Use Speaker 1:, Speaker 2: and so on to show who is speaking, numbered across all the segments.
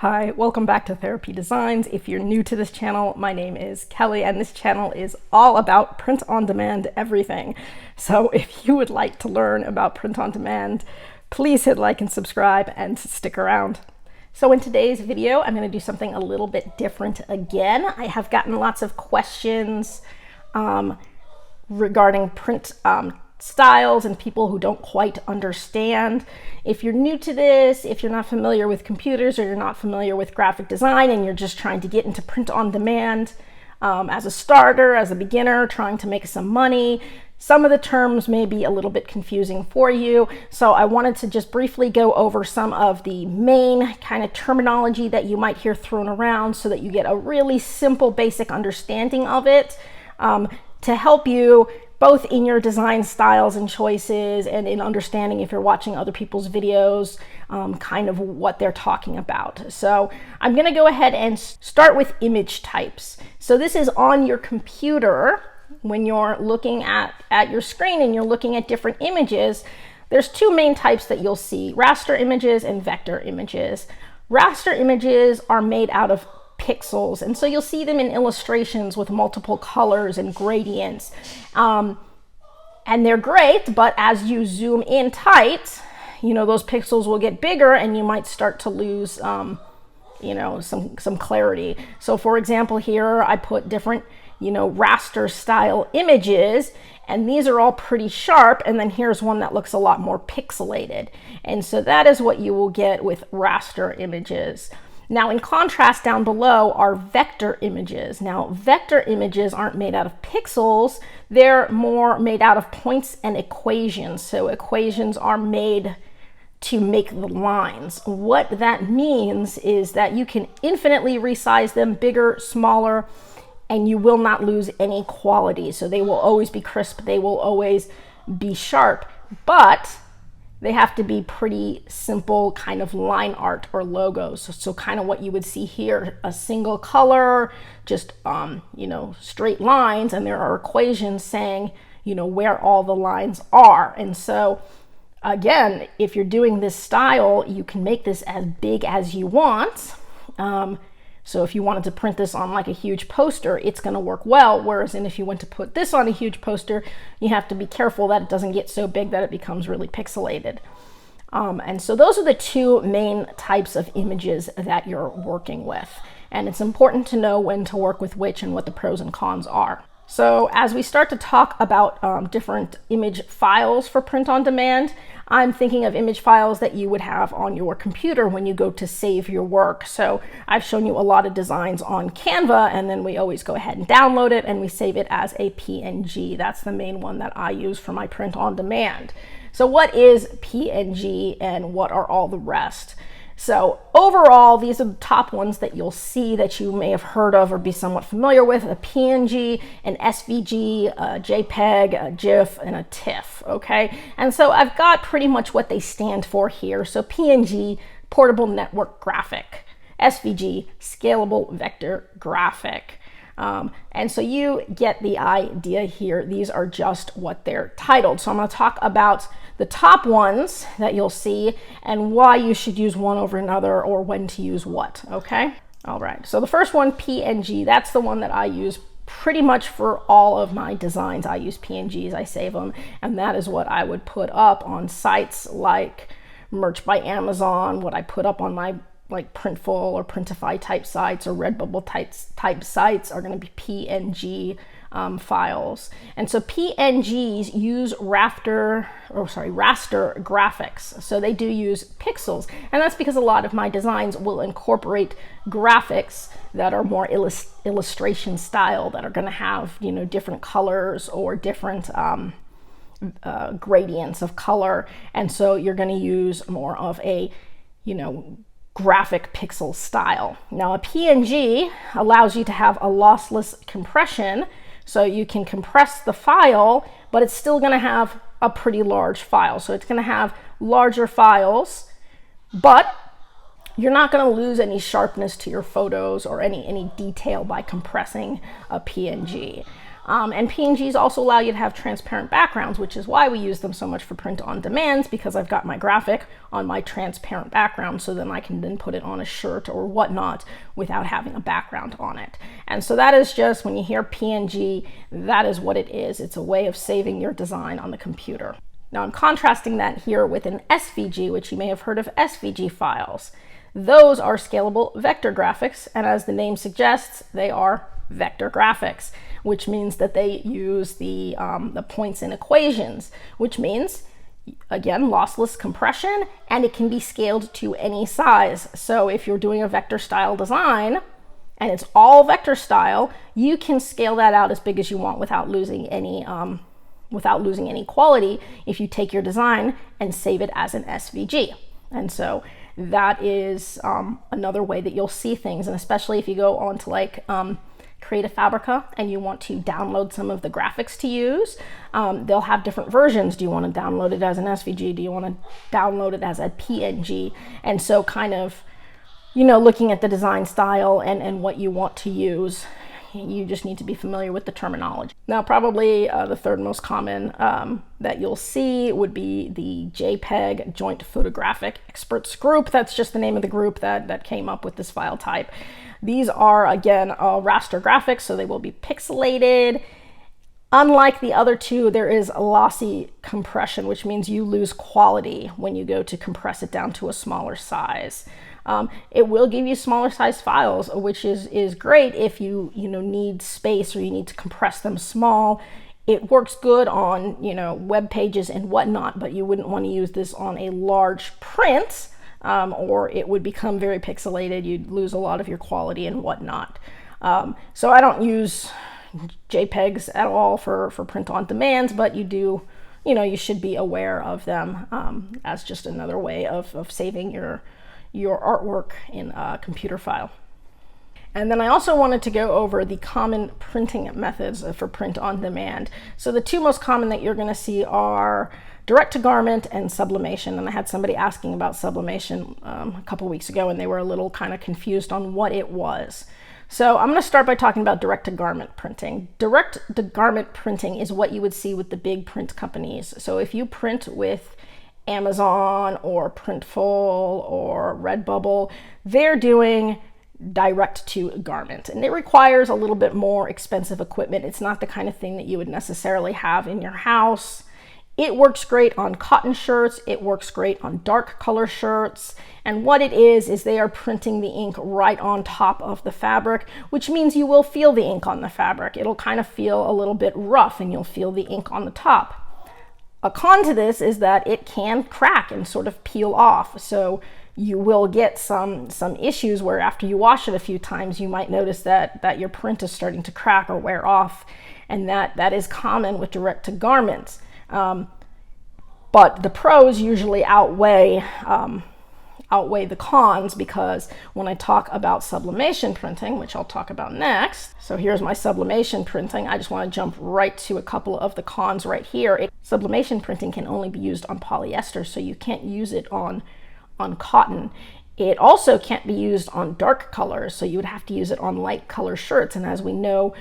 Speaker 1: Hi, welcome back to Therapy Designs. If you're new to this channel, my name is Kelly and this channel is all about print on demand everything. So if you would like to learn about print on demand, please hit like and subscribe and stick around. So in today's video, I'm going to do something a little bit different again. I have gotten lots of questions regarding print styles and people who don't quite understand. If you're new to this, if you're not familiar with computers or you're not familiar with graphic design and you're just trying to get into print on demand as a starter, as a beginner, trying to make some money, some of the terms may be a little bit confusing for you. So I wanted to just briefly go over some of the main kind of terminology that you might hear thrown around so that you get a really simple, basic understanding of it to help you both in your design styles and choices and in understanding if you're watching other people's videos, kind of what they're talking about. So I'm gonna go ahead and start with image types. So this is on your computer when you're looking at your screen and you're looking at different images. There's two main types that you'll see: raster images and vector images. Raster images are made out of pixels, and so you'll see them in illustrations with multiple colors and gradients, and they're great, but as you zoom in tight, those pixels will get bigger and you might start to lose some clarity. So for example, here I put different raster style images, and these are all pretty sharp, and then here's one that looks a lot more pixelated, and so that is what you will get with raster images. Now, in contrast, down below are vector images. Now, vector images aren't made out of pixels. They're more made out of points and equations. So equations are made to make the lines. What that means is that you can infinitely resize them, bigger, smaller, and you will not lose any quality. So they will always be crisp. They will always be sharp, but they have to be pretty simple kind of line art or logos. So kind of what you would see here, a single color, just, straight lines, and there are equations saying, where all the lines are. And so again, if you're doing this style, you can make this as big as you want. So if you wanted to print this on like a huge poster, it's going to work well. Whereas if you went to put this on a huge poster, you have to be careful that it doesn't get so big that it becomes really pixelated. And so those are the two main types of images that you're working with. And it's important to know when to work with which and what the pros and cons are. So as we start to talk about different image files for print on demand, I'm thinking of image files that you would have on your computer when you go to save your work. So I've shown you a lot of designs on Canva, and then we always go ahead and download it and we save it as a PNG. That's the main one that I use for my print on demand. So what is PNG and what are all the rest? So overall, these are the top ones that you'll see that you may have heard of or be somewhat familiar with: a PNG, an SVG, a JPEG, a GIF, and a TIFF, okay? And so I've got pretty much what they stand for here. So PNG, portable network graphic; SVG, scalable vector graphic. And so you get the idea here. These are just what they're titled. So I'm going to talk about the top ones that you'll see and why you should use one over another or when to use what, okay? All right, so the first one, PNG, that's the one that I use pretty much for all of my designs. I use PNGs, I save them, and that is what I would put up on sites like Merch by Amazon, what I put up on my like Printful or Printify type sites or Redbubble type sites are going to be PNG files. And so PNGs use raster graphics. So they do use pixels. And that's because a lot of my designs will incorporate graphics that are more illustration style, that are going to have, different colors or different gradients of color. And so you're going to use more of a, graphic pixel style. Now a PNG allows you to have a lossless compression, so you can compress the file, but it's still going to have a pretty large file. So it's going to have larger files, but you're not going to lose any sharpness to your photos or any detail by compressing a PNG. And PNGs also allow you to have transparent backgrounds, which is why we use them so much for print on demand, because I've got my graphic on my transparent background, so then I can then put it on a shirt or whatnot without having a background on it. And so that is just, when you hear PNG, that is what it is. It's a way of saving your design on the computer. Now I'm contrasting that here with an SVG, which you may have heard of SVG files. Those are scalable vector graphics, and as the name suggests, they are vector graphics, which means that they use the points in equations, which means, again, lossless compression, and it can be scaled to any size. So if you're doing a vector style design and it's all vector style, you can scale that out as big as you want without losing any quality if you take your design and save it as an SVG. And so that is another way that you'll see things, and especially if you go on to like Creative Fabrica and you want to download some of the graphics to use, they'll have different versions. Do you want to download it as an SVG? Do you want to download it as a PNG? And so kind of, you know, looking at the design style and what you want to use, you just need to be familiar with the terminology. Now, probably the third most common that you'll see would be the JPEG Joint Photographic Experts Group. That's just the name of the group that came up with this file type. These are, again, raster graphics, so they will be pixelated. Unlike the other two, there is a lossy compression, which means you lose quality when you go to compress it down to a smaller size. It will give you smaller size files, which is great if you need space or you need to compress them small. It works good on web pages and whatnot, but you wouldn't want to use this on a large print, or it would become very pixelated. You'd lose a lot of your quality and whatnot. So I don't use JPEGs at all for print on demand, but you should be aware of them as just another way of saving your artwork in a computer file. And then I also wanted to go over the common printing methods for print on demand. So the two most common that you're going to see are direct to garment and sublimation. And I had somebody asking about sublimation a couple weeks ago, and they were a little kind of confused on what it was. So I'm going to start by talking about direct to garment printing. Direct to garment printing is what you would see with the big print companies. So if you print with Amazon or Printful or Redbubble, they're doing direct to garment, and it requires a little bit more expensive equipment. It's not the kind of thing that you would necessarily have in your house. It works great on cotton shirts, it works great on dark color shirts, and what it is they are printing the ink right on top of the fabric, which means you will feel the ink on the fabric. It'll kind of feel a little bit rough and you'll feel the ink on the top. A con to this is that it can crack and sort of peel off, so you will get some issues where after you wash it a few times, you might notice that your print is starting to crack or wear off, and that is common with direct to garments. But the pros usually outweigh the cons, because when I talk about sublimation printing, which I'll talk about next, so here's my sublimation printing. I just want to jump right to a couple of the cons right here. Sublimation printing can only be used on polyester, so you can't use it on cotton. It also can't be used on dark colors, so you would have to use it on light color shirts, and as we know,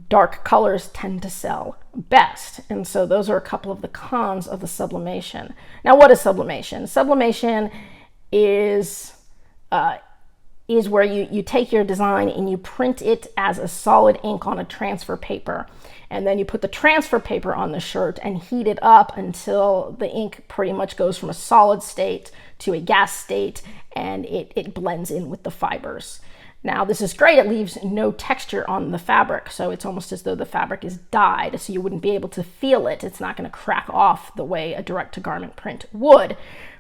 Speaker 1: dark colors tend to sell best. And so those are a couple of the cons of the sublimation. Now, what is sublimation? Sublimation is where you take your design and you print it as a solid ink on a transfer paper, and then you put the transfer paper on the shirt and heat it up until the ink pretty much goes from a solid state to a gas state, and it blends in with the fibers. Now, this is great. It leaves no texture on the fabric, so it's almost as though the fabric is dyed, so you wouldn't be able to feel it. It's not going to crack off the way a direct-to-garment print would,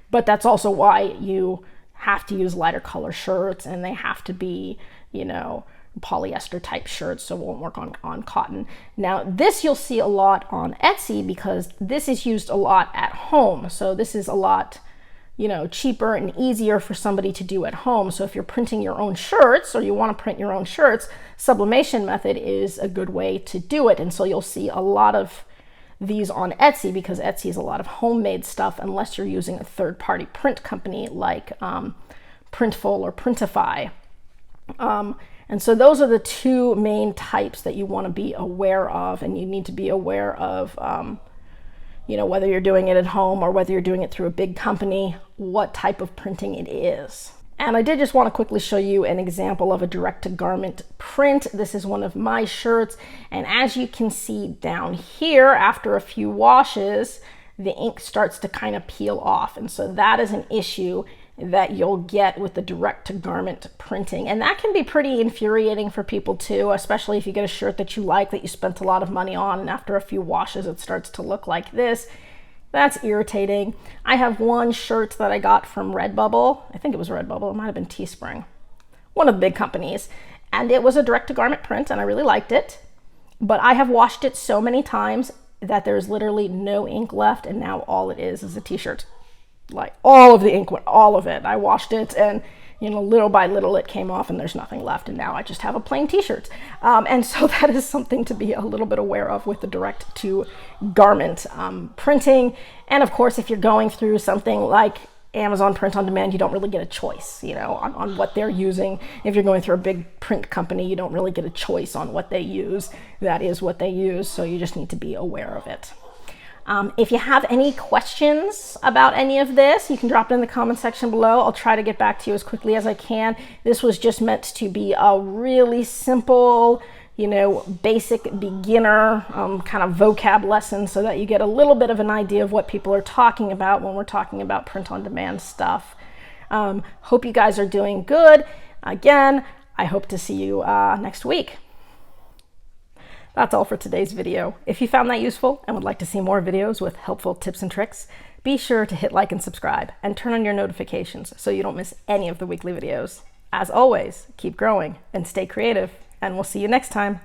Speaker 1: but that's also why you have to use lighter color shirts, and they have to be, polyester type shirts, so it won't work on cotton. Now, this you'll see a lot on Etsy, because this is used a lot at home, so this is a lot cheaper and easier for somebody to do at home. So if you're printing your own shirts, or you want to print your own shirts, sublimation method is a good way to do it. And so you'll see a lot of these on Etsy, because Etsy is a lot of homemade stuff, unless you're using a third-party print company like Printful or Printify. And so those are the two main types that you want to be aware of, and you need to be aware of, you know, whether you're doing it at home or whether you're doing it through a big company, what type of printing it is. And I did just want to quickly show you an example of a direct-to-garment print. This is one of my shirts, and as you can see down here, after a few washes, the ink starts to kind of peel off, and so that is an issue that you'll get with the direct-to-garment printing. And that can be pretty infuriating for people too, especially if you get a shirt that you like, that you spent a lot of money on, and after a few washes it starts to look like this. That's irritating. I have one shirt that I got from Redbubble. I think it was Redbubble, it might have been Teespring, one of the big companies, and it was a direct-to-garment print and I really liked it, but I have washed it so many times that there's literally no ink left, and now all it is a t-shirt. Like all of the ink went, all of it. I washed it, and you know, little by little it came off and there's nothing left, and now I just have a plain t-shirt. And so that is something to be a little bit aware of with the direct to garment printing. And of course, if you're going through something like Amazon print on demand, you don't really get a choice, you know, on what they're using. If you're going through a big print company, you don't really get a choice on what they use. That is what they use, so you just need to be aware of it. If you have any questions about any of this, you can drop it in the comment section below. I'll try to get back to you as quickly as I can. This was just meant to be a really simple, you know, basic beginner kind of vocab lesson, so that you get a little bit of an idea of what people are talking about when we're talking about print on demand stuff. Hope you guys are doing good. Again, I hope to see you next week. That's all for today's video. If you found that useful and would like to see more videos with helpful tips and tricks, be sure to hit like and subscribe and turn on your notifications so you don't miss any of the weekly videos. As always, keep growing and stay creative, and we'll see you next time.